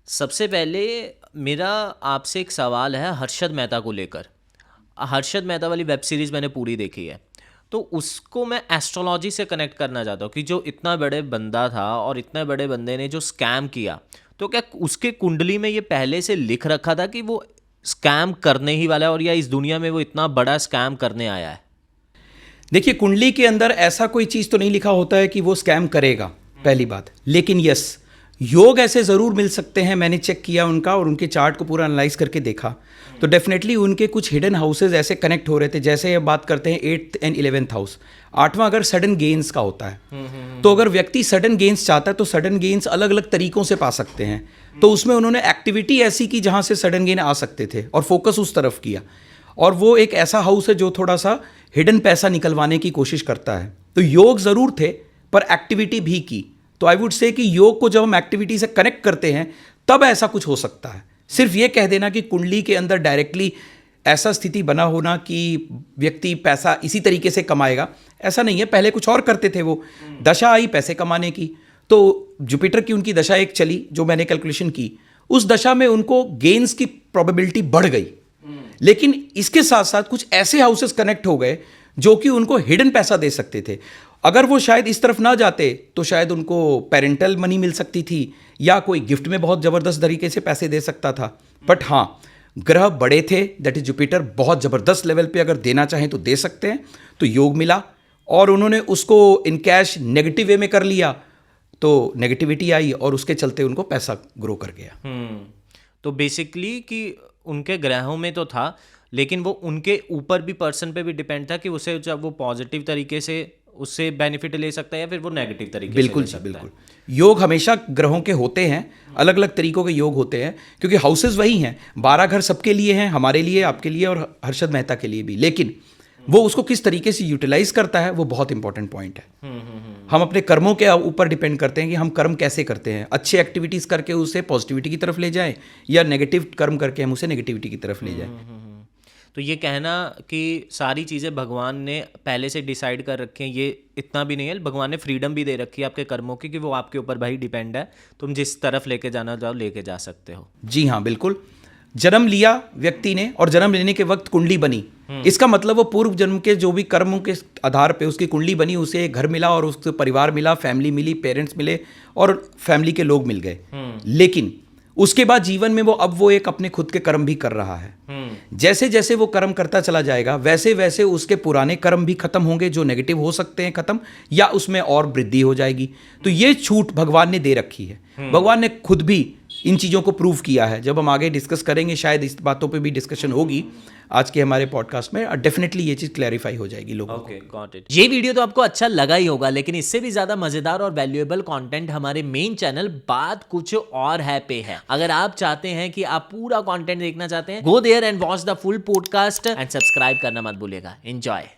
सबसे पहले मेरा आपसे एक सवाल है हर्षद मेहता को लेकर। हर्षद मेहता वाली वेब सीरीज़ मैंने पूरी देखी है, तो उसको मैं एस्ट्रोलॉजी से कनेक्ट करना चाहता हूँ कि जो इतना बड़े बंदा था और इतने बड़े बंदे ने जो स्कैम किया, तो क्या उसके कुंडली में ये पहले से लिख रखा था कि वो स्कैम करने ही वाला है, और या इस दुनिया में वो इतना बड़ा स्कैम करने आया है? देखिए, कुंडली के अंदर ऐसा कोई चीज़ तो नहीं लिखा होता है कि वो स्कैम करेगा, पहली बात। लेकिन यस, योग ऐसे ज़रूर मिल सकते हैं। मैंने चेक किया उनका और उनके चार्ट को पूरा एनालाइज करके देखा, तो डेफिनेटली उनके कुछ हिडन हाउसेज ऐसे कनेक्ट हो रहे थे। जैसे ये बात करते हैं 8th एंड 11th हाउस, 8वां अगर सडन गेन्स का होता है, तो अगर व्यक्ति सडन गेन्स चाहता है तो सडन गेन्स अलग अलग तरीकों से पा सकते हैं। तो उसमें उन्होंने एक्टिविटी ऐसी की जहाँ से सडन गेन आ सकते थे और फोकस उस तरफ किया। और वो एक ऐसा हाउस है जो थोड़ा सा हिडन पैसा निकलवाने की कोशिश करता है। तो योग ज़रूर थे पर एक्टिविटी भी की। तो आई वुड से कि योग को जब हम एक्टिविटी से कनेक्ट करते हैं तब ऐसा कुछ हो सकता है। सिर्फ ये कह देना कि कुंडली के अंदर डायरेक्टली ऐसा स्थिति बना होना कि व्यक्ति पैसा इसी तरीके से कमाएगा, ऐसा नहीं है। पहले कुछ और करते थे वो, दशा आई पैसे कमाने की, तो जुपिटर की उनकी दशा एक चली जो मैंने कैलकुलेशन की, उस दशा में उनको गेन्स की प्रोबेबिलिटी बढ़ गई। लेकिन इसके साथ साथ कुछ ऐसे हाउसेस कनेक्ट हो गए जो कि उनको हिडन पैसा दे सकते थे। अगर वो शायद इस तरफ ना जाते तो शायद उनको पेरेंटल मनी मिल सकती थी या कोई गिफ्ट में बहुत ज़बरदस्त तरीके से पैसे दे सकता था। बट हाँ, ग्रह बड़े थे, दैट इज जुपिटर, बहुत ज़बरदस्त लेवल पे अगर देना चाहें तो दे सकते हैं। तो योग मिला और उन्होंने उसको इन कैश नेगेटिव वे में कर लिया, तो नेगेटिविटी आई और उसके चलते उनको पैसा ग्रो कर गया। तो बेसिकली कि उनके ग्रहों में तो था, लेकिन वो उनके ऊपर भी, पर्सन पे भी डिपेंड था कि उसे जब वो पॉजिटिव तरीके से उससे बेनिफिट ले सकता है या फिर वो नेगेटिव तरीके से बिल्कुल ले जी, सकता बिल्कुल। है। योग हमेशा ग्रहों के होते हैं, अलग अलग तरीकों के योग होते हैं, क्योंकि हाउसेस वही हैं। 12 घर सबके लिए हैं, हमारे लिए, आपके लिए और हर्षद मेहता के लिए भी। लेकिन वो उसको किस तरीके से यूटिलाइज करता है वो बहुत इंपॉर्टेंट पॉइंट है। हम अपने कर्मों के ऊपर डिपेंड करते हैं कि हम कर्म कैसे करते हैं। अच्छे एक्टिविटीज करके उसे पॉजिटिविटी की तरफ ले जाएं या नेगेटिव कर्म करके हम उसे नेगेटिविटी की तरफ ले जाएं। तो ये कहना कि सारी चीज़ें भगवान ने पहले से डिसाइड कर रखी हैं, ये इतना भी नहीं है। भगवान ने फ्रीडम भी दे रखी है आपके कर्मों की कि वो आपके ऊपर भाई डिपेंड है, तुम जिस तरफ लेके जाना चाहो लेके जा सकते हो। जी हाँ, बिल्कुल। जन्म लिया व्यक्ति ने और जन्म लेने के वक्त कुंडली बनी, इसका मतलब वो पूर्व जन्म के जो भी कर्मों के आधार पे उसकी कुंडली बनी, उसे एक घर मिला और उसके परिवार मिला, फैमिली मिली, पेरेंट्स मिले और फैमिली के लोग मिल गए। लेकिन उसके बाद जीवन में वो एक अपने खुद के कर्म भी कर रहा है। जैसे जैसे वो कर्म करता चला जाएगा वैसे वैसे उसके पुराने कर्म भी खत्म होंगे जो नेगेटिव हो सकते हैं खत्म, या उसमें और वृद्धि हो जाएगी। तो ये छूट भगवान ने दे रखी है। भगवान ने खुद भी इन चीज़ों को प्रूव किया है। जब हम आगे डिस्कस करेंगे शायद इस बातों पे भी डिस्कशन होगी आज के हमारे पॉडकास्ट में, डेफिनेटली ये चीज़ क्लैरिफाई हो जाएगी लोगों को। Got it. ये वीडियो तो आपको अच्छा लगा ही होगा, लेकिन इससे भी ज्यादा मजेदार और वैल्यूएबल कंटेंट हमारे मेन चैनल बात कुछ और है पे है। अगर आप चाहते हैं कि आप पूरा कंटेंट देखना चाहते हैं, go there and watch the full podcast and subscribe करना मत भूलिएगा। एंजॉय।